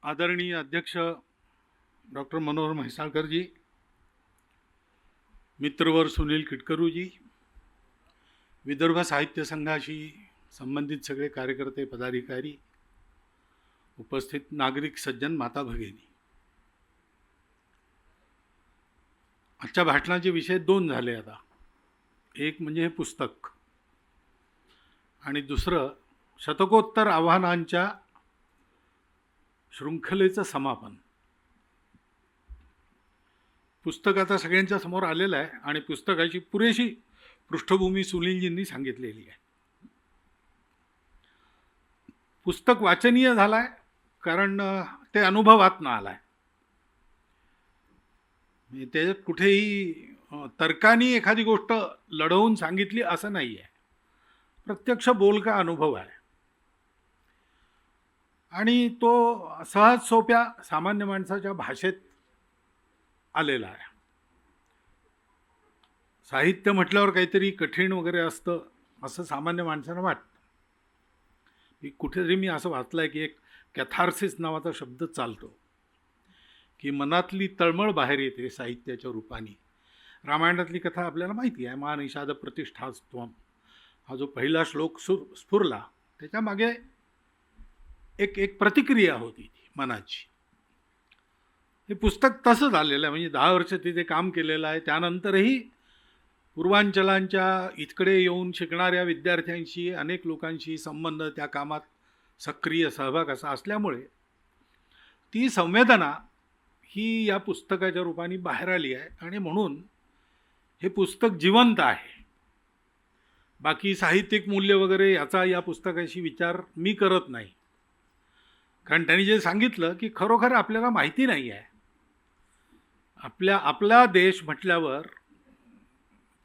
आदरणीय अध्यक्ष डॉक्टर मनोहर म्हैसाळकरजी, मित्रवर सुनील किटकरूजी, विदर्भ साहित्य संघाशी संबंधित सगळे कार्यकर्ते पदाधिकारी, उपस्थित नागरिक सज्जन, माता भगिनी, आजच्या भाषणाचे विषय दोन झाले आता. एक म्हणजे हे पुस्तक आणि दुसरं शतकोत्तर आव्हानांच्या शृंखलेचं समापन. पुस्तक आता सगळ्यांच्या समोर आलेलं आहे आणि पुस्तकाची पुरेशी पृष्ठभूमी सुनीलजींनी सांगितलेली आहे. पुस्तक वाचनीय झालं आहे कारण ते अनुभवातनं आलं आहे. त्याच्यात कुठेही तर्काने एखादी गोष्ट लढवून सांगितली असं नाही आहे. प्रत्यक्ष बोलका अनुभव आहे आणि तो सहज सोप्या सामान्य माणसाच्या भाषेत आलेला आहे. साहित्य म्हटल्यावर काहीतरी कठीण वगैरे असतं असं सामान्य माणसानं वाटतं. कुठेतरी मी असं वाचलं आहे की एक कॅथार्सिस नावाचा शब्द चालतो की मनातली तळमळ बाहेर येते साहित्याच्या रूपाने. रामायणातली कथा आपल्याला माहिती आहे. मा निषाद प्रतिष्ठास्त्वम हा जो पहिला श्लोक स्फुरला त्याच्यामागे एक प्रतिक्रिया होती ती मनाची. हे पुस्तक तसंच आलेलं आहे. म्हणजे 10 वर्ष तिथे काम केलेलं आहे. त्यानंतरही पूर्वांचलांच्या इकडे येऊन शिकणाऱ्या विद्यार्थ्यांशी अनेक लोकांशी संबंध, त्या कामात सक्रिय सहभाग असा असल्यामुळे ती संवेदना ही या पुस्तकाच्या रूपाने बाहेर आली आहे आणि म्हणून हे पुस्तक जिवंत आहे. बाकी साहित्यिक मूल्य वगैरे याचा या पुस्तकाशी विचार मी करत नाही, कारण त्यांनी जे सांगितलं की खरोखर आपल्याला माहिती नाही आहे. आपला देश म्हटल्यावर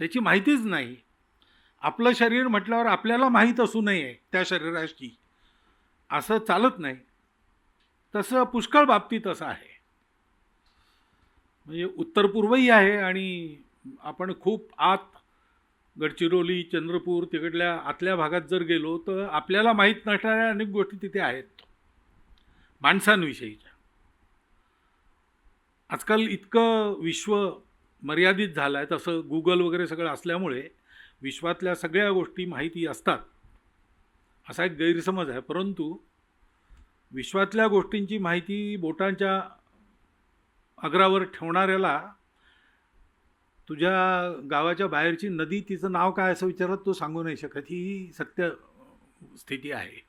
त्याची माहितीच नाही. आपलं शरीर म्हटल्यावर आपल्याला माहीत असू नये त्या शरीराची, असं चालत नाही. तसं पुष्कळ बाबतीत असं आहे. म्हणजे उत्तर पूर्वही आहे आणि आपण खूप आत गडचिरोली, चंद्रपूर तिकडल्या आतल्या भागात जर गेलो तर आपल्याला माहीत नसणाऱ्या अनेक गोष्टी तिथे आहेत माणसांविषयीच्या. आजकाल इतकं विश्व मर्यादित झालं आहे, तसं गुगल वगैरे सगळं असल्यामुळे विश्वातल्या सगळ्या गोष्टी माहिती असतात असा एक गैरसमज आहे. परंतु विश्वातल्या गोष्टींची माहिती बोटांच्या अग्रावर ठेवणाऱ्याला तुझ्या गावाच्या बाहेरची नदी तिचं नाव काय असं विचारत तो सांगू नाही शकत. ही सत्य स्थिती आहे.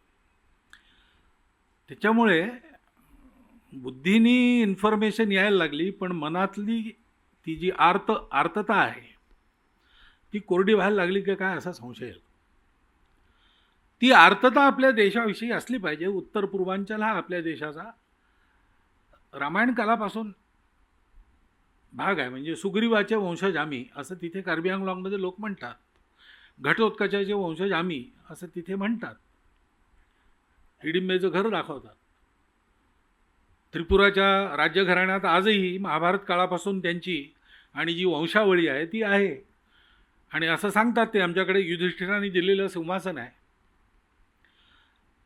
त्याच्यामुळे बुद्धीनी इन्फॉर्मेशन यायला लागली, पण मनातली ती जी आर्तता आहे ती कोरडी व्हायला लागली की काय असा संशय येतो. ती आर्तता आपल्या देशाविषयी असली पाहिजे. उत्तर पूर्वांचल हा आपल्या देशाचा रामायण कालापासून भाग आहे. म्हणजे सुग्रीवाचे वंशज आम्ही असं तिथे कार्बी आंग्लॉंगमध्ये लोक म्हणतात. घटोत्कचाचे वंशज आम्ही असं तिथे म्हणतात. हिडिंबेचं घर दाखवतात. त्रिपुराच्या राज्यघराण्यात आजही महाभारत काळापासून त्यांची आणि जी वंशावळी आहे ती आहे आणि असं सांगतात ते आमच्याकडे युधिष्ठिराने दिलेलं सिंहासन आहे.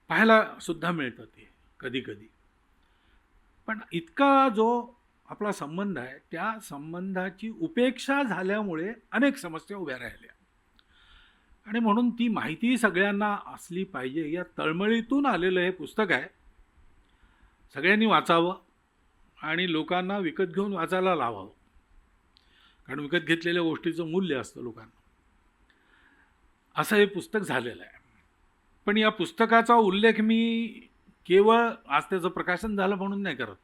पाहायला सुद्धा मिळतं ते कधी कधी. पण इतका जो आपला संबंध आहे त्या संबंधाची उपेक्षा झाल्यामुळे अनेक समस्या उभ्या राहिल्या आणि म्हणून ती माहिती सगळ्यांना असली पाहिजे. या तळमळीतून आलेलं हे पुस्तक आहे. सगळ्यांनी वाचावं आणि लोकांना विकत घेऊन वाचायला लावावं, कारण विकत घेतलेल्या गोष्टीचं मूल्य असतं लोकांना. असं हे पुस्तक झालेलं आहे. पण या पुस्तकाचा उल्लेख मी केवळ आज त्याचं प्रकाशन झालं म्हणून नाही करत.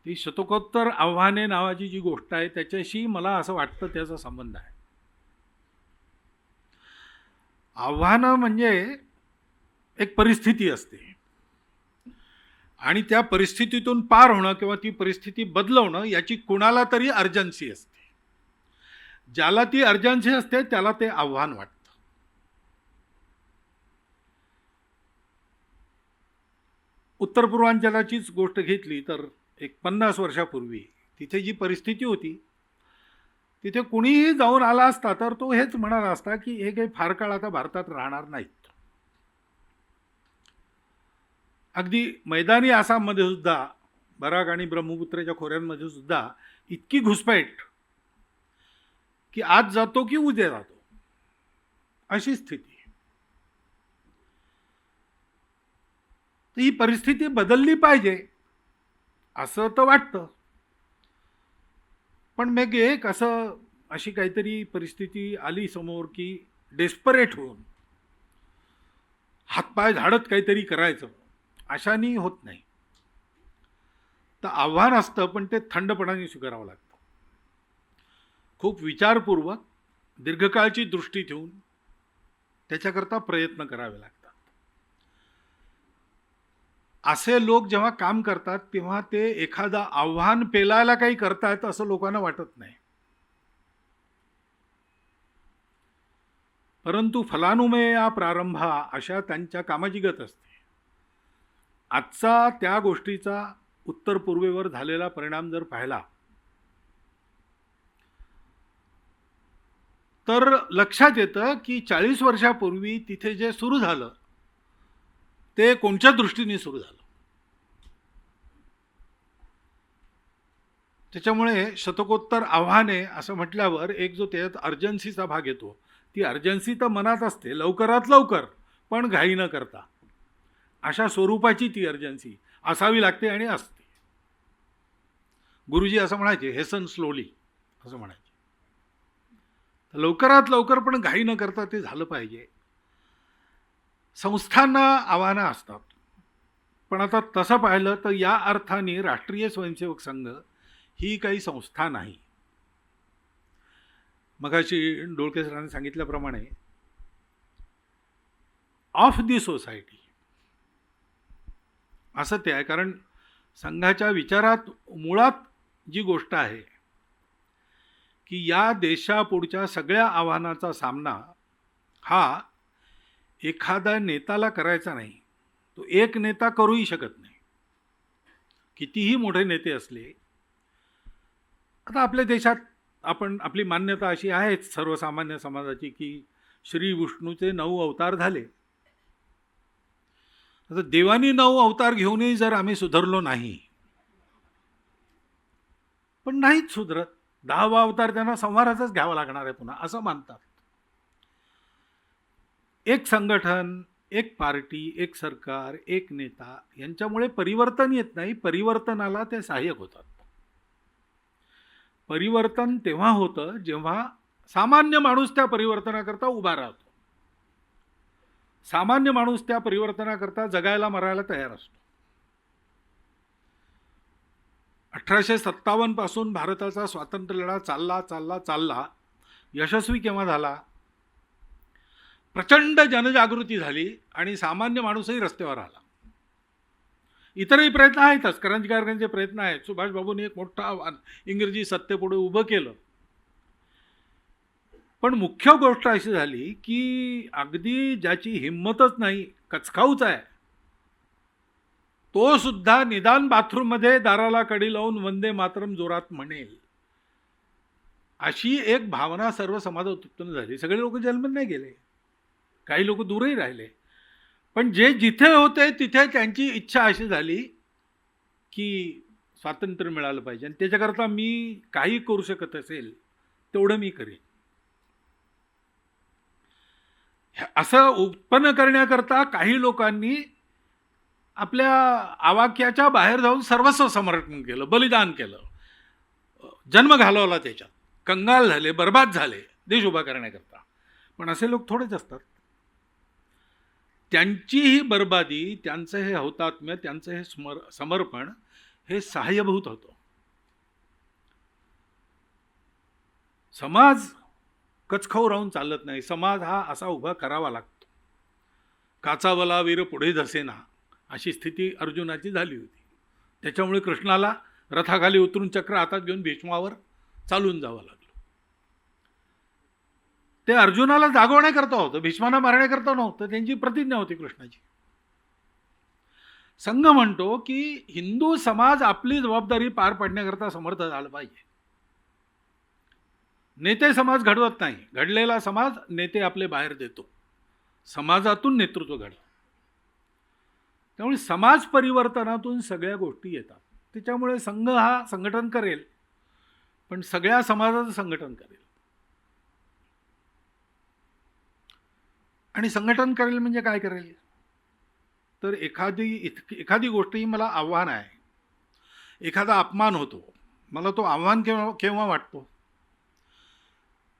ती शतकोत्तर आव्हाने नावाची जी गोष्ट आहे त्याच्याशी मला असं वाटतं त्याचा संबंध आहे. आव्हानं म्हणजे एक परिस्थिती असते आणि त्या परिस्थितीतून पार होणं किंवा ती परिस्थिती बदलवणं याची कुणाला तरी अर्जन्सी असते. ज्याला ती अर्जन्सी असते त्याला ते आव्हान वाटतं. उत्तर पूर्वांचलाचीच गोष्ट घेतली तर एक 50 वर्षापूर्वी तिथे जी परिस्थिती होती तिथे कुणीही जाऊन आला असता तर तो हेच म्हणाला असता की हे काही फार काळ आता भारतात राहणार नाहीत. अगदी मैदानी आसाममध्ये सुद्धा बराक आणि ब्रह्मपुत्रेच्या खोऱ्यांमध्ये सुद्धा इतकी घुसपैठ की आज जातो की उद्या जातो अशी स्थिती. तर ही परिस्थिती बदलली पाहिजे असं तर वाटतं. पण मग एक अशी काहीतरी परिस्थिती आली समोर की डेस्परेट होऊन हातपाय झाडत काहीतरी करायचं अशाने होत नाही. तर आव्हान असतं पण ते थंडपणाने स्वीकारावं लागतं. खूप विचारपूर्वक दीर्घकाळची दृष्टी ठेवून त्याच्याकरता प्रयत्न करावे लागतात. असे लोक जेव्हा काम करतात तेव्हा ते एखादं आव्हान पेलायला काही करतायत असं लोकांना वाटत नाही. परंतु फलानुमेया प्रारंभा अशा त्यांच्या कामाची गत असते. आजचा त्या गोष्टीचा उत्तर पूर्वेवर झालेला परिणाम जर पाहिला तर लक्षात येतं की 40 वर्षापूर्वी तिथे जे सुरू झालं ते कोणत्या दृष्टीने सुरू झालं. त्याच्यामुळे शतकोत्तर आव्हाने असं म्हटल्यावर एक जो त्याच्यात अर्जन्सीचा भाग येतो, ती अर्जन्सी तर मनात असते, लवकरात लवकर पण घाई न करता अशा स्वरूपाची ती अर्जन्सी असावी लागते आणि असते. गुरुजी असं म्हणायचे, हेसन स्लोली असं म्हणायचे. लवकरात लवकर पण घाई न करता ते झालं पाहिजे. संस्थांना आव्हानं असतात, पण आता तसं पाहिलं तर या अर्थाने राष्ट्रीय स्वयंसेवक संघ ही काही संस्था नाही. मगाशी डोळके सरांनी सांगितल्याप्रमाणे ऑफ दी सोसायटी असं ते आहे. कारण संघाच्या विचारात मुळात जी गोष्ट आहे की या देशापुढच्या सगळ्या आव्हानाचा सामना हा एखाद्या नेत्याला करायचा नाही. तो एक नेता करूही शकत नाही, कितीही मोठे नेते असले. आता आपल्या देशात आपली मान्यता अशी आहे सर्वसामान्य समाजाची की श्री विष्णूचे 9 अवतार झाले. आता देवानी 9 अवतार घेऊनही जर आम्ही सुधारलो नाही, पण नाहीच सुधरत, 10वा अवतार त्यांना संहाराचाच घ्यावा लागणार आहे पुन्हा असं मानतात. एक संघटन, एक पार्टी, एक सरकार, एक नेता यांच्यामुळे परिवर्तन येत नाही, परिवर्तनाला ते सहाय्यक होतात. परिवर्तन तेव्हा होतं जेव्हा सामान्य माणूस त्या परिवर्तनाकरता उभा राहतो. सामान्य माणूस त्या परिवर्तनाकरता जगायला मरायला तयार असतो. 1857 पासून भारताचा स्वातंत्र्य लढा चालला. यशस्वी केव्हा झाला? प्रचंड जनजागृती झाली आणि सामान्य माणूसही रस्त्यावर आला. इतरही प्रयत्न आहेतच, क्रांतिकारकांचे प्रयत्न आहेत. सुभाषबाबूंनी एक मोठं आव्हान इंग्रजी सत्तेपुढे उभं केलं. पण मुख्य गोष्ट अशी झाली की अगदी ज्याची हिंमतच नाही, कचकाऊच आहे, तो सुद्धा निदान बाथरूममध्ये दाराला कडी लावून वंदे मातरम जोरात म्हणेल अशी एक भावना सर्व समाजात उत्पन्न झाली. सगळे लोक जेलमध्ये नाही गेले, काही लोक दूरही राहिले, पण जे जिथे होते तिथे त्यांची इच्छा अशी झाली की स्वातंत्र्य मिळालं पाहिजे आणि त्याच्याकरता मी काही करू शकत असेल तेवढं मी करेन. असं उत्पन्न करण्याकरता काही लोकांनी आपल्या आवाक्याच्या बाहेर जाऊन सर्वस्व समर्पण केलं, बलिदान केलं, जन्म घालवला, त्याच्यात कंगाल झाले, बर्बाद झाले देश उभा करण्याकरता. पण असे लोक थोडेच असतात. त्यांची ही बर्बादी, त्यांचं हे हौतात्म्य, त्यांचं हे समर्पण हे सहाय्यभूत होतं. समाज कचखाऊ राहून चालत नाही. समाज हा असा उभा करावा लागतो. काचावला वीर पुढे धसेना अशी स्थिती अर्जुनाची झाली होती. त्याच्यामुळे कृष्णाला रथाखाली उतरून चक्र हातात घेऊन भीष्मावर चालून जावं लागलं. ते अर्जुनाला जागवण्याकरता होतं, भीष्माला मारण्याकरता नव्हतं. त्यांची प्रतिज्ञा होती कृष्णाची. संघ म्हणतो की हिंदू समाज आपली जबाबदारी पार पाडण्याकरता समर्थ झालं पाहिजे. नेते समाज घडवत नाही, घडलेला समाज नेते आपले बाहेर देतो. समाजातून नेतृत्व घडतं. त्यामुळे समाज परिवर्तनातून सगळ्या गोष्टी येतात. त्याच्यामुळे संघ हा संघटन करेल, पण सगळ्या समाजाचं संघटन करेल. आणि संघटन करेल म्हणजे काय करेल? तर एखादी गोष्ट ही मला आव्हान आहे, एखादा अपमान होतो, मला तो आव्हान केव्हा केव्हा वाटतो?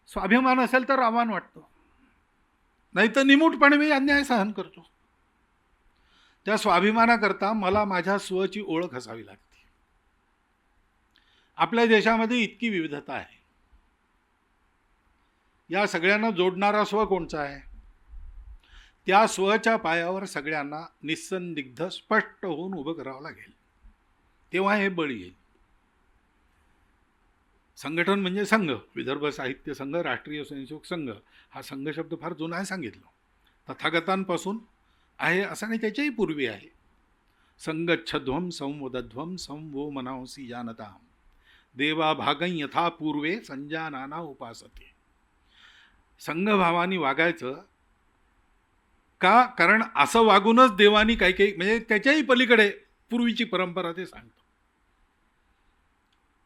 स्वाभिमान असेल तर आव्हान वाटतं, नाही तर निमूटपणे मी अन्याय सहन करतो. त्या स्वाभिमानाकरता मला माझ्या स्वची ओळख असावी लागते. आपल्या देशामध्ये इतकी विविधता आहे. या सगळ्यांना जोडणारा स्व कोणचा आहे? त्या स्वच्या पायावर सगळ्यांना निस्संदिग्ध स्पष्ट होऊन उभं करावं लागेल, तेव्हा हे बळ येईल. संघटन म्हणजे संघ. विदर्भ साहित्य संघ, राष्ट्रीय स्वयंसेवक संघ, हा संघ शब्द फार जुना आहे सांगितलं. तथागतांपासून आहे असं नाही, त्याच्याही पूर्वी आहे. संगच्छध्वम संवदध्वम संवो मनांसी जानता देवा भागं यथा पूर्वे संजानाना उपासते. संघभावानी वागायचं का? कारण असं वागूनच देवानी काही काही म्हणजे त्याच्याही पलीकडे पूर्वीची परंपरा ते सांगतं.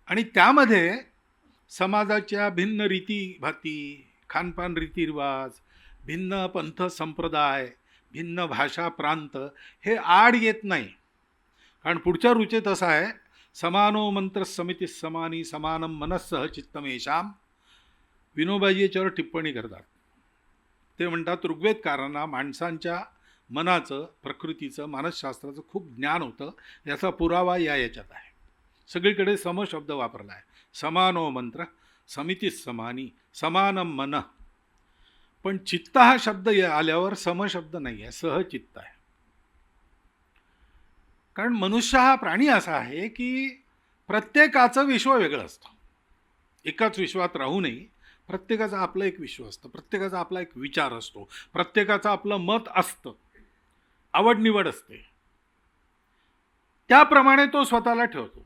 आणि त्यामध्ये समाजाच्या भिन्न रीतीभाती, खानपान रीतिरिवाज, भिन्न पंथ संप्रदाय, भिन्न भाषा प्रांत हे आड येत नाही. कारण पुढच्या रुचेत असं आहे, समानो मंत्र समिती समानी समानम मनस्सह चित्तमेशाम. विनोबाजी याच्यावर टिप्पणी करतात. ते म्हणतात ऋग्वेदकारांना माणसांच्या मनाचं, प्रकृतीचं, मानसशास्त्राचं खूप ज्ञान होतं. याचा पुरावा याच्यात आहे. सगळीकडे सम शब्द वापरला आहे. समानो मंत्र समिती समानी समानम मन. पण चित्त हा शब्द आल्यावर सम शब्द नाही आहे, सहचित्त आहे. कारण मनुष्य हा प्राणी असा आहे की प्रत्येकाचं विश्व वेगळं असतं. एकाच विश्वात राहू नये. प्रत्येकाचं आपलं एक विश्व असतं, प्रत्येकाचा आपला एक विचार असतो, प्रत्येकाचं आपलं मत असतं, आवडनिवड असते. त्याप्रमाणे तो स्वतःला ठेवतो.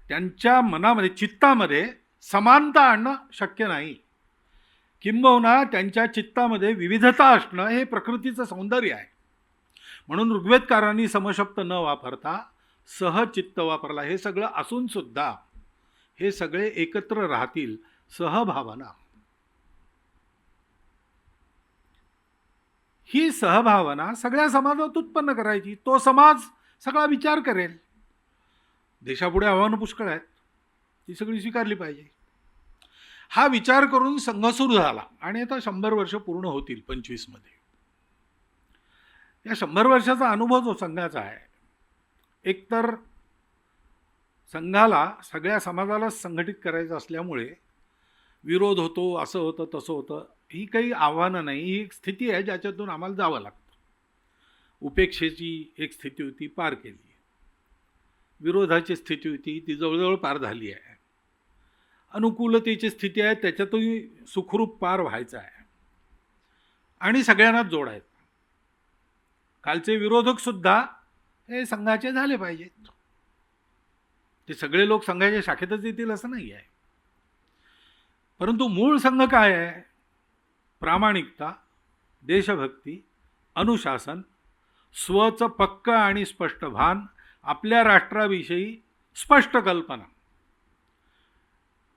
त्यांच्या मनामध्ये, चित्तामध्ये समानता आणणं शक्य नाही. किंबहुना त्यांच्या चित्तामध्ये विविधता असणं हे प्रकृतीचं सौंदर्य आहे. म्हणून ऋग्वेदकारांनी समशब्द न वापरता सहचित्त वापरला. हे सगळं असून सुद्धा हे सगळे एकत्र राहतील, सहभावना. ही सहभावना सगळ्या समाजात उत्पन्न करायची. तो समाज सगळा विचार करेल. देशापुढे आव्हानं पुष्कळ आहेत, ती सगळी स्वीकारली पाहिजे. हा विचार करून संघ सुरू झाला आणि आता 100 वर्ष पूर्ण होतील 25 मध्ये. या 100 वर्षाचा अनुभव जो संघाचा आहे, एकतर संघाला सगळ्या समाजाला संघटित करायचं असल्यामुळे विरोध होतो, असं होतं तसं होतं. ही काही आव्हानं नाही, ही एक स्थिती आहे ज्याच्यातून आम्हाला जावं लागतं. उपेक्षेची एक स्थिती होती, पार केली. विरोधाची स्थिती होती, ती जवळजवळ पार झाली आहे. अनुकूलतेची स्थिती आहे, त्याच्यातूनही सुखरूप पार व्हायचं आहे आणि सगळ्यांनाच जोडायचं. कालचे विरोधकसुद्धा हे संघाचे झाले पाहिजेत. ते सगळे लोक संघाच्या शाखेतच येतील असं नाही आहे. परंतु मूळ संघ काय आहे? प्रामाणिकता, देशभक्ती, अनुशासन, स्वचं पक्क आणि स्पष्ट भान, आपल्या राष्ट्राविषयी स्पष्ट कल्पना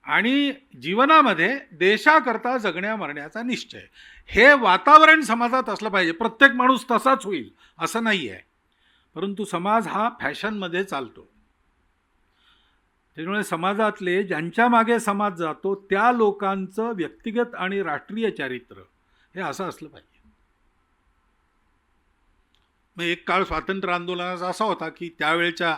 आणि जीवनामध्ये देशाकरता जगण्या मरण्याचा निश्चय. हे वातावरण समाजात असलं पाहिजे. प्रत्येक माणूस तसाच होईल असं नाही आहे. परंतु समाज हा फॅशनमध्ये चालतो. त्यामुळे समाजातले ज्यांच्या मागे समाज जातो त्या लोकांचं व्यक्तिगत आणि राष्ट्रीय चारित्र्य हे असं असलं पाहिजे. मग एक काळ स्वातंत्र्य आंदोलनाचा असा होता की त्यावेळच्या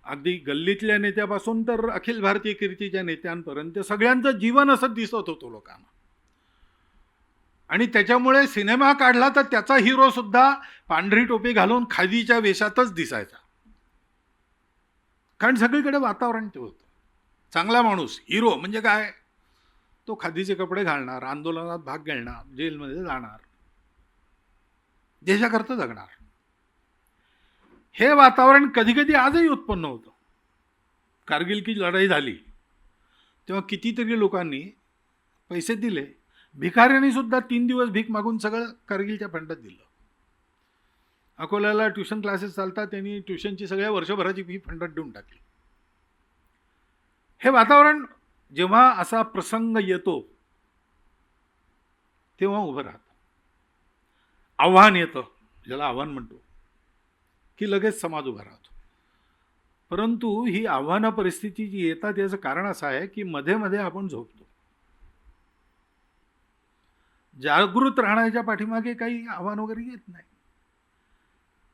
अगदी गल्लीतल्या नेत्यापासून तर अखिल भारतीय कीर्तीच्या नेत्यांपर्यंत सगळ्यांचं जीवन असं दिसत होतं लोकांना. आणि त्याच्यामुळे सिनेमा काढला तर त्याचा हिरो सुद्धा पांढरी टोपी घालून खादीच्या वेशातच दिसायचा. कारण सगळीकडे वातावरण ते होतं. चांगला माणूस, हिरो म्हणजे काय? तो खादीचे कपडे घालणार, आंदोलनात भाग घेणार, जेलमध्ये जाणार, देशाकरता जगणार. हे वातावरण कधी कधी आजही उत्पन्न होतं. कारगिलची लढाई झाली तेव्हा कितीतरी लोकांनी पैसे दिले. भिकाऱ्यांनी सुद्धा 3 दिवस भीक मागून सगळं कारगिलच्या फंडात दिलं. अकोल्याला ट्युशन क्लासेस चालतात, त्यांनी ट्युशनची सगळ्या वर्षभराची फी फंडात देऊन टाकली. हे वातावरण जेव्हा असा प्रसंग येतो तेव्हा उभं राहतं. आव्हान येतं, ज्याला आव्हान म्हणतो, की लगेच समाज उभा राहतो. परंतु ही आव्हानं परिस्थिती जी येतात याचं कारण असं आहे की मध्ये मध्ये आपण झोपतो. जागृत राहण्याच्या पाठीमागे काही आव्हान वगैरे येत नाही,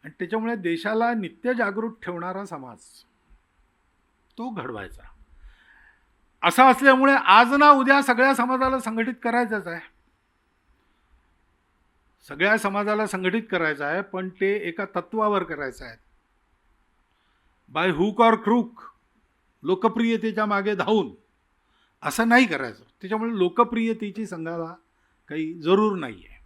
आणि त्याच्यामुळे देशाला नित्य जागृत ठेवणारा समाज तो घडवायचा. असं असल्यामुळे आज ना उद्या सगळ्या समाजाला संघटित करायचंच आहे. सगळ्या समाजाला संघटित करायचं आहे, पण ते एका तत्वावर करायचं आहे. बाय हुक ऑर क्रूक, लोकप्रियतेच्या मागे धावून असं नाही करायचं. त्याच्यामुळे लोकप्रियतेची संघाला काही जरूर नाही आहे.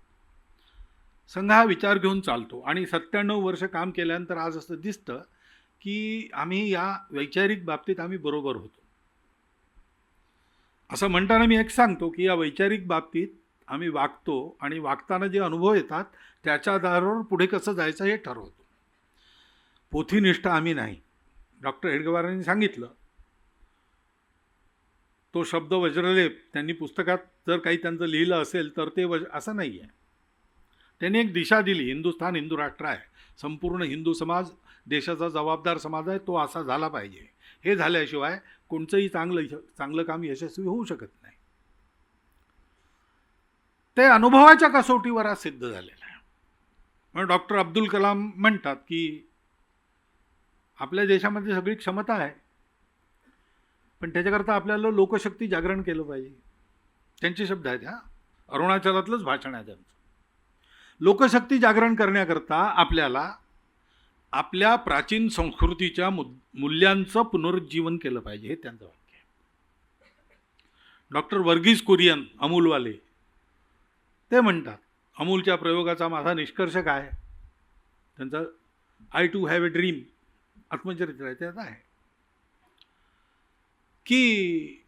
संघ हा विचार घेऊन चालतो, आणि 97 वर्ष काम केल्यानंतर आज असं दिसतं की आम्ही या वैचारिक बाबतीत आम्ही बरोबर होतो. असं म्हणताना मी एक सांगतो की या वैचारिक बाबतीत आम्ही वागतो, आणि वागताना जे अनुभव येतात त्याच्या आधारावर पुढे कसं जायचं हे ठरवतो. पोथीनिष्ठ आम्ही नाही. डॉक्टर हेडगेवारांनी सांगितलं, तो शब्द वज्रलेप त्यांनी पुस्तकात जर काही त्यांचं लिहिलं असेल तर ते असं नाही आहे. त्यांनी एक दिशा दिली. हिंदुस्थान हिंदू राष्ट्र आहे, संपूर्ण हिंदू समाज देशाचा जबाबदार समाज आहे, तो असा झाला पाहिजे. हे झाल्याशिवाय कोणतंही चांगलं काम यशस्वी होऊ शकत नाही. ते अनुभवाच्या कसोटीवर आज सिद्ध झालेलं आहे. म्हणून डॉक्टर अब्दुल कलाम म्हणतात की आपल्या देशामध्ये सगळी क्षमता आहे, पण त्याच्याकरता आपल्याला लोकशक्ती जागरण केलं पाहिजे. त्यांचे शब्द आहेत. अरुणाचलातलंच भाषण आहे त्यांचं. लोकशक्ती जागरण करण्याकरता आपल्याला आपल्या प्राचीन संस्कृतीच्या मूल्यांचं पुनरुज्जीवन केलं पाहिजे, हे त्यांचं वाक्य आहे. डॉक्टर वर्गीस कुरियन, अमूलवाले, ते म्हणतात, अमूलच्या प्रयोगाचा माझा निष्कर्ष काय, त्यांचं I too have a dream आत्मचरित्र आहे, त्यात आहे की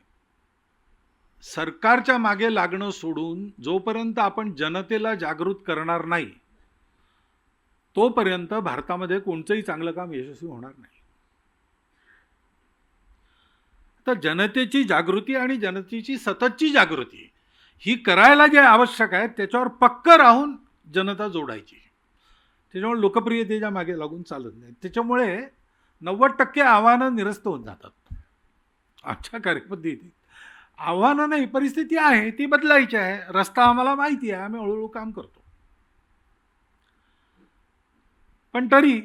सरकारच्या मागे लागणं सोडून जोपर्यंत आपण जनतेला जागृत करणार नाही तोपर्यंत भारतामध्ये कोणतंही चांगलं काम यशस्वी होणार नाही. तर जनतेची जागृती आणि जनतेची सततची जागृती ही करायला जे आवश्यक आहे त्याच्यावर पक्क राहून जनता जोडायची. त्याच्यामुळे लोकप्रियतेच्या मागे लागून चालत नाही. त्याच्यामुळे 90% आव्हानं निरस्त होऊन जातात. आजच्या कार्यपद्धतीत आव्हानं नाही, परिस्थिती आहे ती बदलायची आहे. रस्ता आम्हाला माहिती आहे, आम्ही हळूहळू काम करतो. पण तरी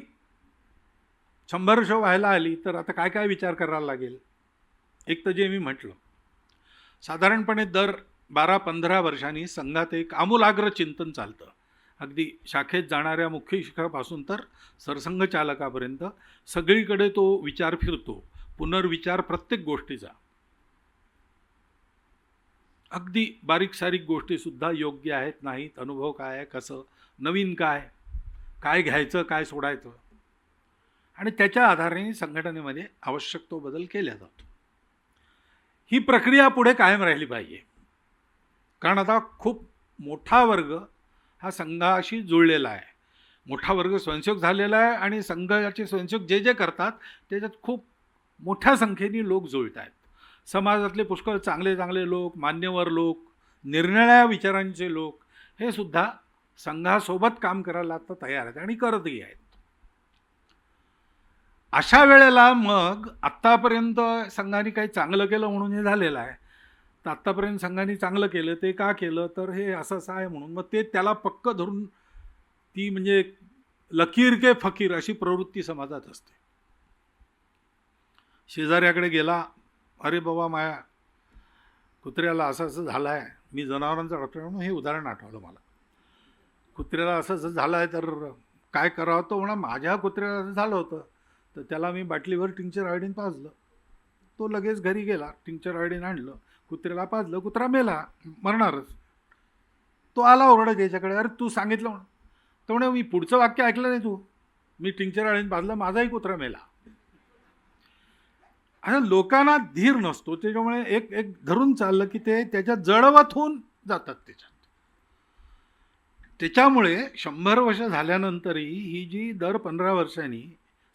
100 वर्ष व्हायला आली तर आता काय काय विचार करायला लागेल. एक तर जे मी म्हटलं, साधारणपणे दर 12-15 वर्षांनी संघात एक आमूलाग्र चिंतन चालतं. अगदी शाखेत जाणाऱ्या मुख्य शिक्षकापासून तर सरसंघ चालकापर्यंत सगळीकडे तो विचार फिरतो, पुनर्विचार प्रत्येक गोष्टीचा. अगदी बारीक सारीक गोष्टीसुद्धा योग्य आहेत नाहीत, अनुभव काय आहे, कसं नवीन काय, काय घ्यायचं काय सोडायचं, आणि त्याच्या आधाराने संघटनेमध्ये आवश्यक तो बदल केला जातो. ही प्रक्रिया पुढे कायम राहिली पाहिजे, कारण आता खूप मोठा वर्ग हा संघाशी जुळलेला आहे. मोठा वर्ग स्वयंसेवक झालेला आहे, आणि संघाचे स्वयंसेवक जे जे करतात त्याच्यात खूप मोठ्या संख्येने लोक जुळत आहेत. समाजातले पुष्कळ चांगले चांगले लोक, मान्यवर लोक, निरनिराळ्या विचारांचे लोक हे सुद्धा संघासोबत काम करायला आता तयार आहेत आणि करतही आहेत. अशा वेळेला मग आत्तापर्यंत संघाने काही चांगलं केलं म्हणून हे झालेलं आहे. तर आत्तापर्यंत संघाने चांगलं केलं ते का केलं, तर हे असं असं आहे म्हणून मग ते त्याला पक्क धरून ती म्हणजे लकीर के फकीर अशी प्रवृत्ती समाजात असते. शेजाऱ्याकडे गेला, अरे बाबा माझ्या कुत्र्याला असं असं झालं आहे, मी जनावरांचा डॉक्टर म्हणून हे उदाहरण आठवलं मला. कुत्र्याला असं असं झालं आहे तर काय करावं, तो म्हणा माझ्या कुत्र्याला असं झालं होतं तर त्याला मी बाटलीवर टिंक्चर आयोडीन पाजलं. तो लगेच घरी गेला, टिंक्चर आयोडीन आणलं, कुत्र्याला पाजलं, कुत्रा मेला, मरणारच. तो आला ओरडत याच्याकडे, अरे तू सांगितलं म्हणून. तो म्हणे मी पुढचं वाक्य ऐकलं नाही तू, मी टिंक्चर आयोडीन पाजलं, माझाही कुत्रा मेला. आता लोकांना धीर नसतो, त्याच्यामुळे एक एक धरून चाललं की ते त्याच्यात जडवत होऊन जातात त्याच्यात. त्याच्यामुळे 100 वर्ष झाल्यानंतरही ही जी दर 15 वर्षांनी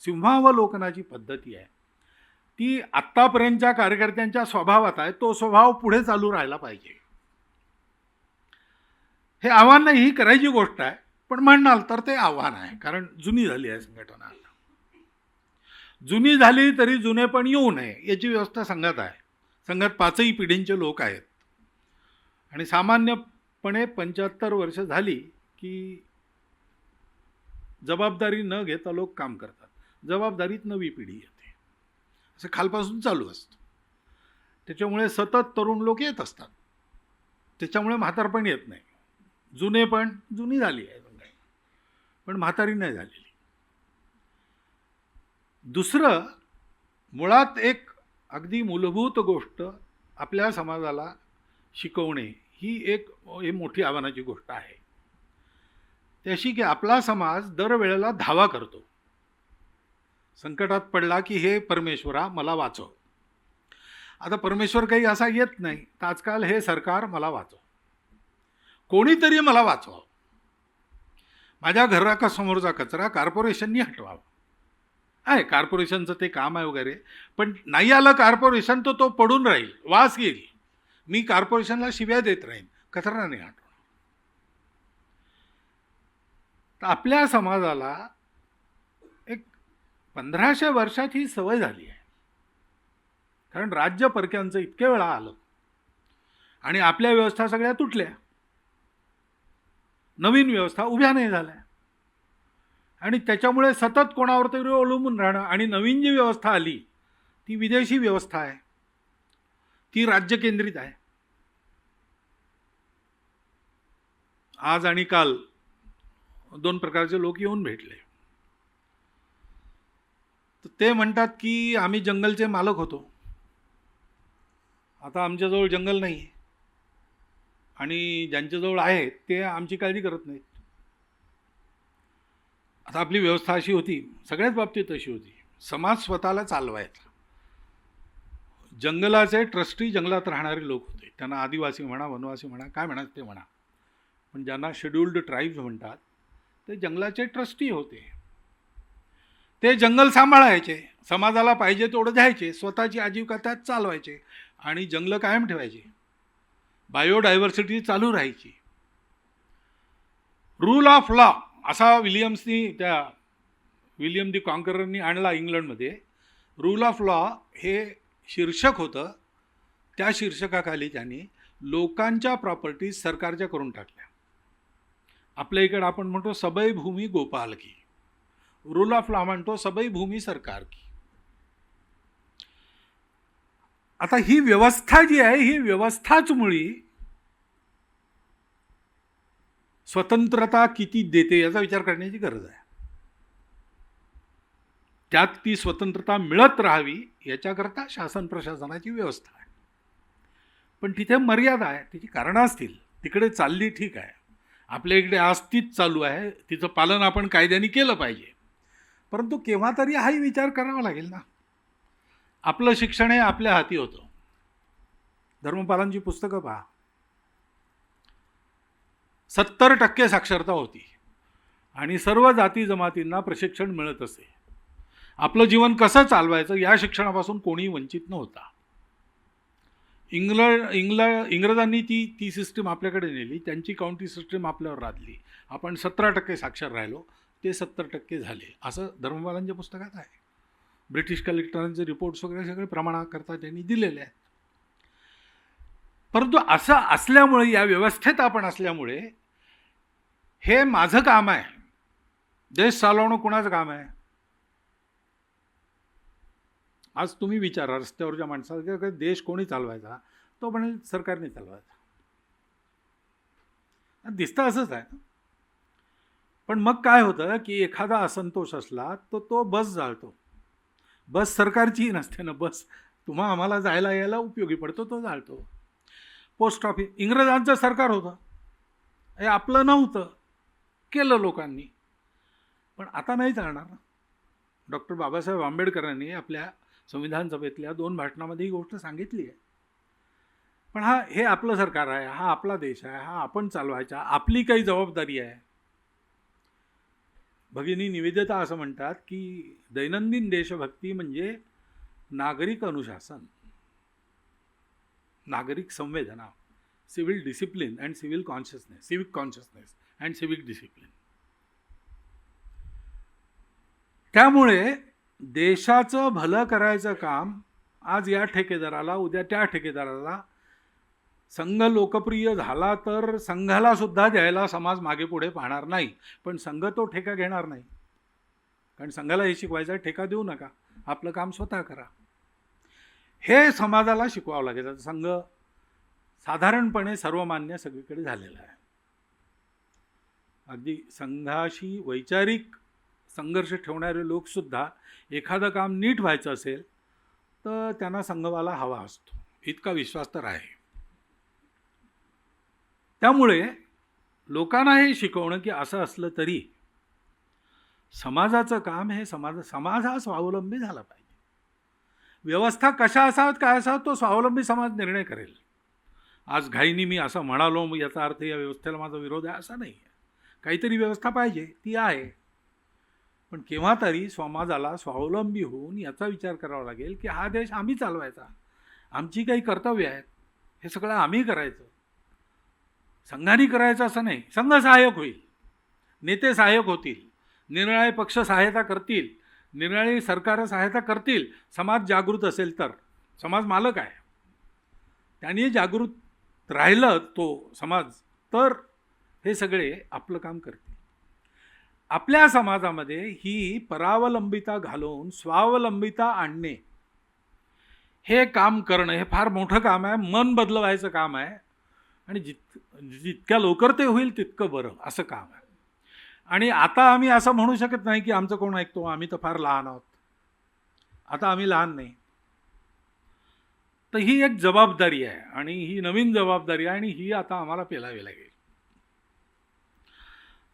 सिंहावलोकनाची पद्धती आहे, ती आत्तापर्यंतच्या कार्यकर्त्यांच्या स्वभावात आहे. तो स्वभाव पुढे चालू राहायला पाहिजे. हे आव्हान नाही, ही करायची गोष्ट आहे, पण म्हणाल तर ते आव्हान आहे. कारण जुनी झाली आहे संघटना. जुनी झाली तरी जुने पण येऊ नये याची व्यवस्था संघात आहे. संघात 5ही पिढींचे लोक आहेत आणि सामान्यपणे 75 वर्ष झाली की जबाबदारी न घेता लोक काम करतात. जबाबदारीत नवी पिढी येते, असं खालपासून चालू असतं. त्याच्यामुळे सतत तरुण लोक येत असतात. त्याच्यामुळे म्हातारपण येत नाही. जुनी झाली आहे पण म्हातारी नाही झालेली. दुसरं, मुळात एक अगदी मूलभूत गोष्ट आपल्या समाजाला शिकवणे ही मोठी आव्हानाची गोष्ट आहे. ती अशी की आपला समाज दरवेळेला धावा करतो. संकटात पडला की हे परमेश्वरा मला वाचव. आता परमेश्वर काही असा येत नाही, तर आजकाल हे सरकार मला वाचव, कोणीतरी मला वाचवा. माझ्या घरासमोरचा कचरा कॉर्पोरेशननी हटवावा. आहे कॉर्पोरेशनचं ते काम आहे वगैरे, पण नाही आलं कॉर्पोरेशन तर तो पडून राहील, वास येईल. मी कॉर्पोरेशनला शिव्या देत राहीन, कचरा नाही हटवणार. तर आपल्या समाजाला एक 1500 वर्षात ही सवय झाली आहे. कारण राज्य परक्यांचं इतके वेळा आलं आणि आपल्या व्यवस्था सगळ्या तुटल्या, नवीन व्यवस्था उभ्या नाही झाल्या आणि त्याच्यामुळे सतत कोणावर तरी अवलंबून राहणं. आणि नवीन जी व्यवस्था आली ती विदेशी व्यवस्था आहे, ती राज्य केंद्रित आहे. आज आणि काल 2 प्रकारचे लोक येऊन भेटले. तर ते म्हणतात की आम्ही जंगलचे मालक होतो, आता आमच्याजवळ जंगल नाही आहे आणि ज्यांच्याजवळ आहे ते आमची काळजी करत नाहीत. आता आपली व्यवस्था अशी होती, सगळ्याच बाबतीत अशी होती, समाज स्वतःला चालवायचा. जंगलाचे ट्रस्टी जंगलात राहणारे लोक होते. त्यांना आदिवासी म्हणा, वनवासी म्हणा, काय म्हणा ते म्हणा, पण ज्यांना शेड्युल्ड ट्राईब्स म्हणतात ते जंगलाचे ट्रस्टी होते. ते जंगल सांभाळायचे, समाजाला पाहिजे तेवढं द्यायचे, स्वतःची आजीविका त्यात चालवायचे आणि जंगलं कायम ठेवायचे. बायोडायव्हर्सिटी चालू राहायची. रूल ऑफ लॉ असा विलियम दी कॉन्कररनी आणला इंग्लंडमध्ये. रूल ऑफ लॉ हे शीर्षक होतं. त्या शीर्षकाखाली त्यांनी लोकांच्या प्रॉपर्टीज सरकारच्या करून टाकल्या. आपल्या इकडे आपण म्हणतो सबई भूमी गोपाल की, रूल ऑफ लॉ म्हणतो सबई भूमी सरकार की. आता ही व्यवस्था जी आहे, ही व्यवस्थाच मुळी स्वतंत्रता किती देते याचा विचार करण्याची गरज आहे. त्यात ती स्वतंत्रता मिळत राहावी याच्याकरता शासन प्रशासनाची व्यवस्था आहे. पण तिथे मर्यादा आहे, तिची कारणं असतील. तिकडे चालली ठीक आहे, आपल्या इकडे आज तीच चालू आहे, तिचं पालन आपण कायद्याने केलं पाहिजे. परंतु केव्हा तरी हाही विचार करावा लागेल ना. आपलं शिक्षण हे आपल्या हाती होतं. धर्मपालांची पुस्तकं पहा, 70% साक्षरता होती आणि सर्व जाती जमातींना प्रशिक्षण मिळत असे. आपलं जीवन कसं चालवायचं या शिक्षणापासून कोणी वंचित नव्हता. इंग्रजांनी ती सिस्टीम आपल्याकडे नेली, त्यांची काउंटी सिस्टीम आपल्यावर लादली. आपण 17% साक्षर राहिलो, ते 70% झाले, असं धर्मपालांच्या पुस्तकात आहे. ब्रिटिश कलेक्टरांचे रिपोर्ट्स वगैरे सगळे प्रमाणाकरता त्यांनी दिलेले आहेत. परंतु असं असल्यामुळे, या व्यवस्थेत आपण असल्यामुळे, हे माझं काम आहे. देश चालवणं कुणाचं काम आहे? आज तुम्ही विचारा रस्त्यावरच्या माणसाला, देश कोणी चालवायचा? तो म्हणेल सरकारने चालवायचा. दिसतं असंच आहे. पण मग काय होतं की एखादा असंतोष असला तर तो बस जाळतो. बस सरकारचीही नसते ना, बस तुम्हा आम्हाला जायला यायला उपयोगी पडतो, तो जाळतो. पोस्ट ऑफिस इंग्रजांचं सरकार होतं, हे आपलं नव्हतं, केलं लोकांनी. पण आता नाही चालणार. डॉक्टर बाबासाहेब आंबेडकरांनी आपल्या संविधान सभेतल्या 2 भाषणामध्ये ही गोष्ट सांगितली आहे. पण हे आपलं सरकार आहे, हा आपला देश आहे, हा आपण चालवायचा, आपली काही जबाबदारी आहे. भगिनी निवेदिता असं म्हणतात की दैनंदिन देशभक्ती म्हणजे नागरिक अनुशासन, नागरिक संवेदना, civil discipline and civil consciousness, civic consciousness and civic discipline. त्यामुळे देशाचं भलं करायचं काम आज या ठेकेदाराला, उद्या त्या ठेकेदाराला, संघ लोकप्रिय झाला तर संघाला सुद्धा द्यायला समाज मागे पुढे पाहणार नाही. पण संघ तो ठेका घेणार नाही, कारण संघाला हे शिकवायचं ठेका देऊ नका, आपलं काम स्वतः करा, हे समाजाला शिकवावं लागेल. संघ साधारणपणे सर्वमान्य सगळीकडे झालेला आहे. अगदी संघाशी वैचारिक संघर्ष ठेवणारे लोकसुद्धा एखादं काम नीट व्हायचं असेल तर त्यांना संघवाला हवा असतो, इतका विश्वास तर आहे. त्यामुळे लोकांना हे शिकवणं की असं असलं तरी समाजाचं काम हे समाज हा स्वावलंबी झाला पाहिजे. व्यवस्था कशा असाव्यात, काय असावं, तो स्वावलंबी समाज निर्णय करेल. आज घाईनी मी असं म्हणालो याचा अर्थ या व्यवस्थेला माझा विरोध आहे असा नाही आहे. काहीतरी व्यवस्था पाहिजे, ती आहे. पण केव्हा तरी समाजाला स्वावलंबी होऊन याचा विचार करावा लागेल की हा देश आम्ही चालवायचा, आमची काही कर्तव्य आहेत, हे सगळं आम्ही करायचं, संघाने करायचं असं नाही. संघ सहाय्यक होईल, नेते सहाय्यक होतील, निरनिराळे पक्ष सहायता करतील, निरनिराळी सरकारं सहायता करतील. समाज जागृत असेल तर, समाज मालक आहे, त्यांनी जागृत राहिलं तो समाज तर हे सगळे आपलं काम करतील. आपल्या समाजामध्ये ही परावलंबिता घालवून स्वावलंबिता आणणे हे काम करणं हे फार मोठं काम आहे, मन बदलवायचं काम आहे. आणि जितक्या लवकर ते होईल तितकं बरं असं काम आहे. आणि आता आम्ही असं म्हणू शकत नाही की आमचं कोण ऐकतो, आम्ही तर फार लहान आहोत. आता आम्ही लहान नाही. तर ही एक जबाबदारी आहे आणि ही नवीन जबाबदारी आहे आणि ही आता आम्हाला पेलावी लागेल.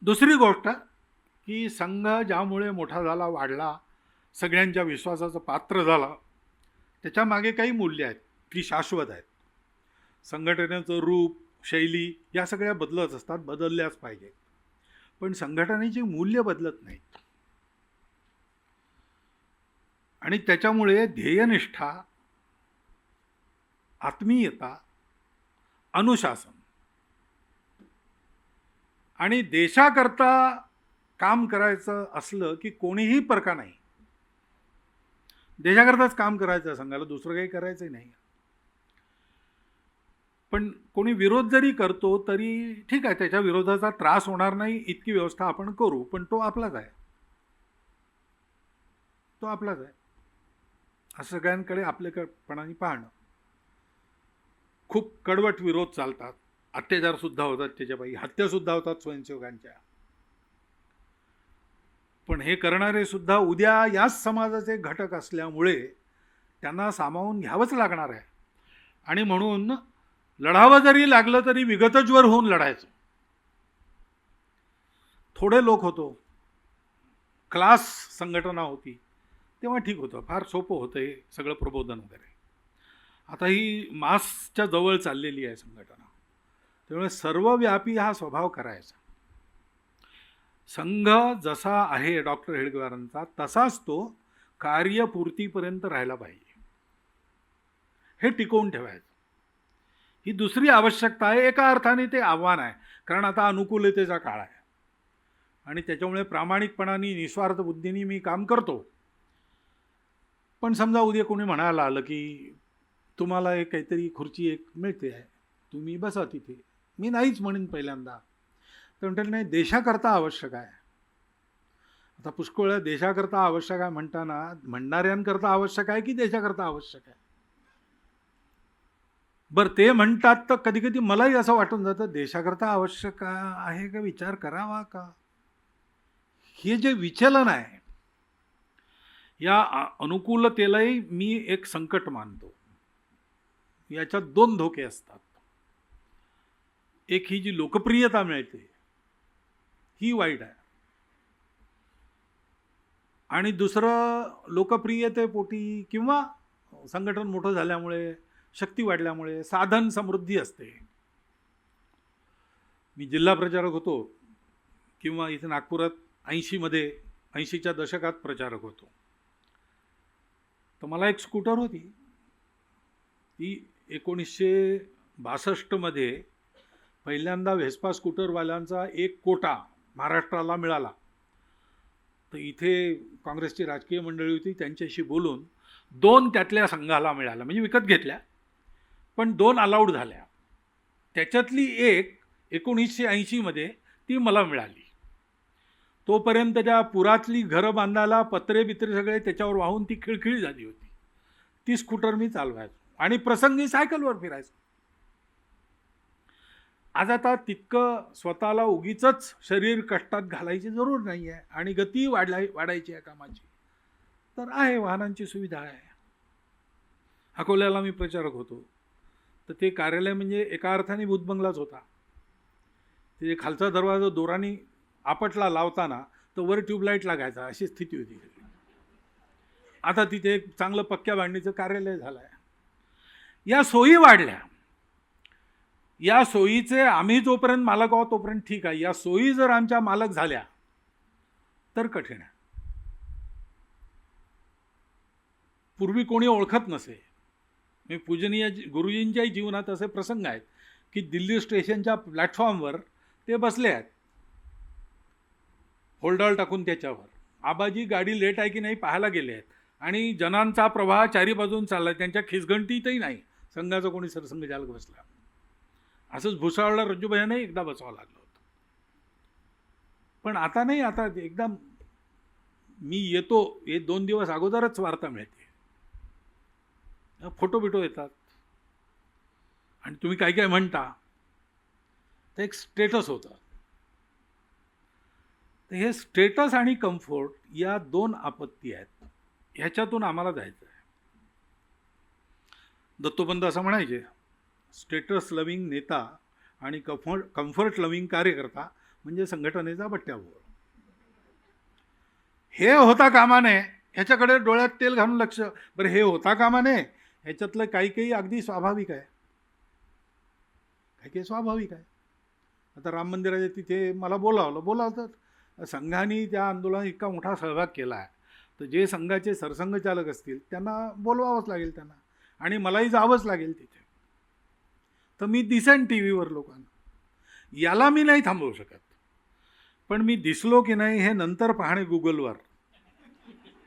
दुसरी गोष्ट की संघ ज्यामुळे मोठा झाला, वाढला, सगळ्यांच्या विश्वासाचं पात्र झाला, त्याच्यामागे काही मूल्य आहेत, ती शाश्वत आहेत. संघटनेचं रूप, शैली या सगळ्या बदलत असतात, बदलल्याच पाहिजे. पण संघटनेची मूल्य बदलत नाहीत. आणि त्याच्यामुळे ध्येयनिष्ठा, आत्मीयता, अनुशासन आणि देशाकरता काम करायचं असलं की कोणीही परका नाही, देशाकरताच काम करायचं, संघाला दुसरं काही करायचंही नाही. पण कोणी विरोध जरी करतो तरी ठीक आहे, त्याच्या विरोधाचा त्रास होणार नाही इतकी व्यवस्था आपण करू, पण तो आपलाच आहे, तो आपलाच आहे. असं सगळ्यांकडे आपल्यापणाने पाहणं. खूप कडवट विरोध चालतात, अत्याचारसुद्धा होतात, त्याच्यापायी हत्यासुद्धा होतात स्वयंसेवकांच्या. पण हे करणारे सुद्धा उद्या याच समाजाचे घटक असल्यामुळे त्यांना सामावून घ्यावंच लागणार आहे. आणि म्हणून लढावं जरी लागलं तरी विगतज्वर होऊन लढायचं. थोडे लोक होतो, क्लास संघटना होती तेव्हा ठीक होतं, फार सोपं होतं हे सगळं प्रबोधन वगैरे. आता ही मासच्या जवळ चाललेली आहे संघटना, त्यामुळे सर्वव्यापी हा स्वभाव करायचा. संघ जसा आहे डॉक्टर हेडगेवारांचा तसाच तो कार्यपूर्तीपर्यंत राहायला पाहिजे, हे टिकवून ठेवायचं. ही दुसरी आवश्यकता आहे. एका अर्थाने ते आव्हान आहे, कारण आता अनुकूलतेचा काळ आहे आणि त्याच्यामुळे प्रामाणिकपणाने निस्वार्थ बुद्धीने मी काम करतो. पण समजा उद्या कोणी म्हणायला आलं की तुम्हाला एक काहीतरी खुर्ची एक मिळते आहे, तुम्ही बसा तिथे, मी नाहीच म्हणेन पहिल्यांदा. तर म्हणतात नाही, देशाकरता आवश्यक आहे. आता पुष्कळ देशाकरता आवश्यक आहे म्हणताना म्हणणाऱ्यांकरता आवश्यक आहे की देशाकरता आवश्यक आहे? बरं, ते म्हणतात तर कधी कधी मलाही असं वाटून जातं देशाकरता आवश्यक आहे का, विचार करावा का. हे जे विचलन आहे या अनुकूलतेलाही मी एक संकट मानतो. याच्यात दोन धोके असतात. एक, ही जी लोकप्रियता मिळते ही वाईट आहे, आणि दुसरं लोकप्रियतेपोटी किंवा संघटन मोठं झाल्यामुळे शक्ती वाढल्यामुळे साधन समृद्धी असते. मी जिल्हा प्रचारक होतो किंवा इथे नागपुरात 80च्या दशकात प्रचारक होतो. तर मला एक स्कूटर होती. ती 1962मध्ये पहिल्यांदा व्हेस्पा स्कूटरवाल्यांचा एक कोटा महाराष्ट्राला मिळाला. तर इथे काँग्रेसची राजकीय मंडळी होती, त्यांच्याशी बोलून 2 त्यातल्या संघाला मिळाल्या, म्हणजे विकत घेतल्या, पण 2 अलाउड झाल्या. त्याच्यातली एक 1980मध्ये ती मला मिळाली. तोपर्यंत त्या पुरातली घरं बांधायला पत्रे बित्रे सगळे त्याच्यावर वाहून ती खिळखिळी झाली होती. ती स्कूटर मी चालवायचो आणि प्रसंगी सायकलवर फिरायचो. आज आता तितकं स्वतःला उगीचच शरीर कष्टात घालायची जरूर नाही आहे आणि गती वाढायची आहे कामाची, तर आहे, वाहनांची सुविधा आहे. अकोल्याला मी प्रचारक होतो, तर ते कार्यालय म्हणजे एका अर्थाने भूतबंगलाच होता. ते खालचा दरवाजा दोराने आपटला लावताना तर वर ट्यूबलाईट लागायचा, अशी स्थिती होती. आता तिथे एक चांगलं पक्क्या बांधणीचं कार्यालय झालं आहे. या सोयी वाढल्या. या सोयीचे आम्ही जोपर्यंत मालक आहोत तोपर्यंत ठीक आहे. या सोयी जर आमच्या मालक झाल्या तर कठीण आहे. पूर्वी कोणी ओळखत नसे. मी पूजनीय गुरुजींच्याही जीवनात असे प्रसंग आहेत की दिल्ली स्टेशनच्या प्लॅटफॉर्मवर ते बसले आहेत, होल्डॉल टाकून त्याच्यावर. आबाजी गाडी लेट आहे की नाही पाहायला गेले आहेत आणि जनांचा प्रवाह चारी बाजून चालला, त्यांच्या खिसगंटीतही नाही संघाचा कोणी सरसंघचालक बसला. असंच भुसावळला रज्जूभैयाने एकदा बसावं लागलं होतं. पण आता नाही, आता एकदम मी येतो हे 2 दिवस अगोदरच वार्ता मिळते, फोटो बिटो येतात आणि तुम्ही काय काय म्हणता, तर एक स्टेटस होतं. तर हे स्टेटस आणि कम्फर्ट या 2 आपत्ती आहेत. ह्याच्यातून आम्हाला जायचं आहे. दत्तोपंत असं म्हणायचे, स्टेटस लविंग नेता आणि कम्फर्ट लविंग कार्यकर्ता म्हणजे संघटनेचा बट्ट्याबोळ. हे होता कामा नये, ह्याच्याकडे डोळ्यात तेल घालून लक्ष. बरं, हे होता कामा नये, ह्याच्यातलं काही अगदी स्वाभाविक आहे, काही स्वाभाविक आहे. आता राम मंदिराच्या तिथे मला बोलावलं तर संघाने त्या आंदोलनात इतका मोठा सहभाग केला आहे, तर जे संघाचे सरसंघचालक असतील त्यांना बोलवावंच लागेल त्यांना, आणि मलाही जावंच लागेल तिथे. तर मी दिसेन टी व्हीवर लोकांना. याला मी नाही थांबवू शकत, पण मी दिसलो की नाही हे नंतर पाहणे गुगलवर,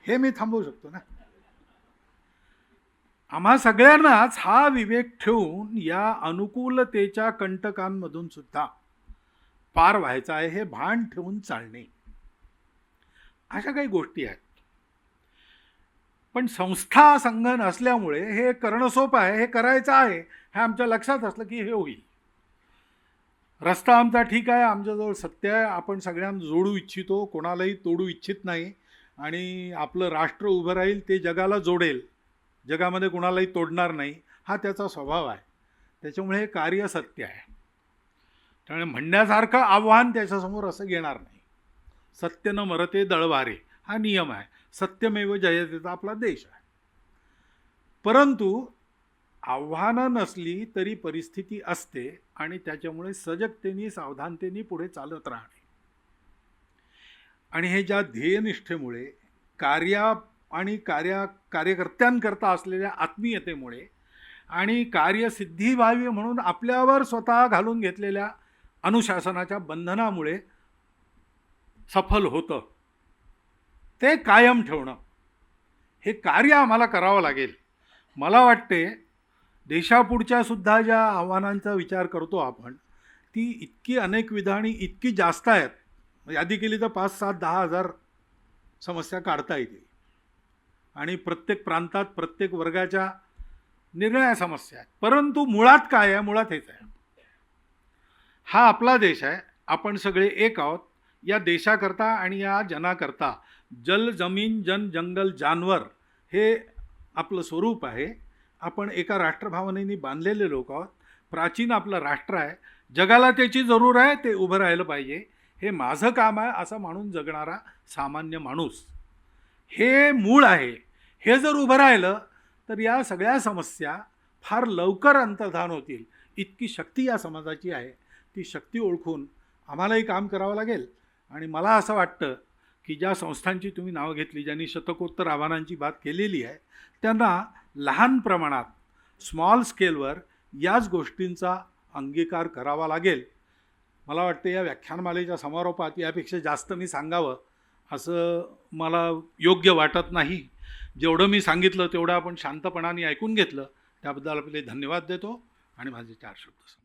हे मी थांबवू शकतो ना. आम्हा सगळ्यांनाच हा विवेक ठेवून या अनुकूलतेच्या कंटकांमधून सुद्धा पार व्हायचा आहे, हे भान ठेवून चालणे. अशा काही गोष्टी आहेत. पण संस्था संघ नसल्यामुळे हे करणं सोपं आहे, हे करायचं आहे, हे आमच्या लक्षात असलं की हे होईल. रस्ता आमचा ठीक आहे, आमच्याजवळ सत्य आहे, आपण सगळ्यांना जोडू इच्छितो, कोणालाही तोडू इच्छित नाही, आणि आपलं राष्ट्र उभं राहील ते जगाला जोडेल, जगामध्ये कोणालाही तोडणार नाही, हा त्याचा स्वभाव आहे. त्याच्यामुळे हे कार्य सत्य आहे. त्यामुळे म्हणण्यासारखं आव्हान त्याच्यासमोर असं घेणार नाही. सत्य न मरते दळवारे हा नियम आहे. सत्यमेव जयतेचा आपला देश आहे. परंतु आव्हानं नसली तरी परिस्थिती असते आणि त्याच्यामुळे सजगतेने सावधानतेने पुढे चालत राहणे. आणि हे ज्या ध्येयनिष्ठेमुळे आणि कार्यकर्त्यांकरता असलेल्या आत्मीयतेमुळे आणि कार्यसिद्धी व्हावी म्हणून आपल्यावर स्वतः घालून घेतलेल्या अनुशासनाच्या बंधनामुळे सफल होतं, ते कायम ठेवणं हे कार्य आम्हाला करावं लागेल. मला वाटते देशापुढच्या सुद्धा ज्या आव्हानांचा विचार करतो आपण, ती इतकी अनेकविध आणि इतकी जास्त आहेत, यादी केली तर 5, 7, 10 हजार समस्या काढता येतील. आणि प्रत्येक प्रांतात प्रत्येक वर्गाच्या निर्णया समस्या आहेत. परंतु मुळात काय आहे? मुळात हेच आहे, हा आपला देश आहे, आपण सगळे एक आहोत. या देशाकरता आणि या जनाकरता जल जमीन जन जंगल जानवर हे आपलं स्वरूप आहे. आपण एका राष्ट्रभावनेने बांधलेले लोक आहोत. प्राचीन आपलं राष्ट्र आहे, जगाला त्याची जरूर आहे, ते उभं राहिलं पाहिजे, हे माझं काम आहे असं मानून जगणारा सामान्य माणूस हे मूळ आहे. हे जर उभं राहिलं तर या सगळ्या समस्या फार लवकर अंतर्धान होतील इतकी शक्ती या समाजाची आहे. ती शक्ती ओळखून आम्हालाही काम करावं लागेल. आणि मला असं वाटतं की ज्या संस्थांची तुम्ही नावं घेतली, ज्यांनी शतकोत्तर आव्हानांची बात केलेली आहे, त्यांना लहान प्रमाणात स्मॉल स्केलवर याच गोष्टींचा अंगीकार करावा लागेल. मला वाटतं या व्याख्यानमालेच्या समारोपात यापेक्षा जास्त मी सांगावं असं मला योग्य वाटत नाही. जेवढं मी सांगितलं तेवढं आपण शांतपणाने ऐकून घेतलं त्याबद्दल आपले धन्यवाद देतो आणि माझे 4 शब्द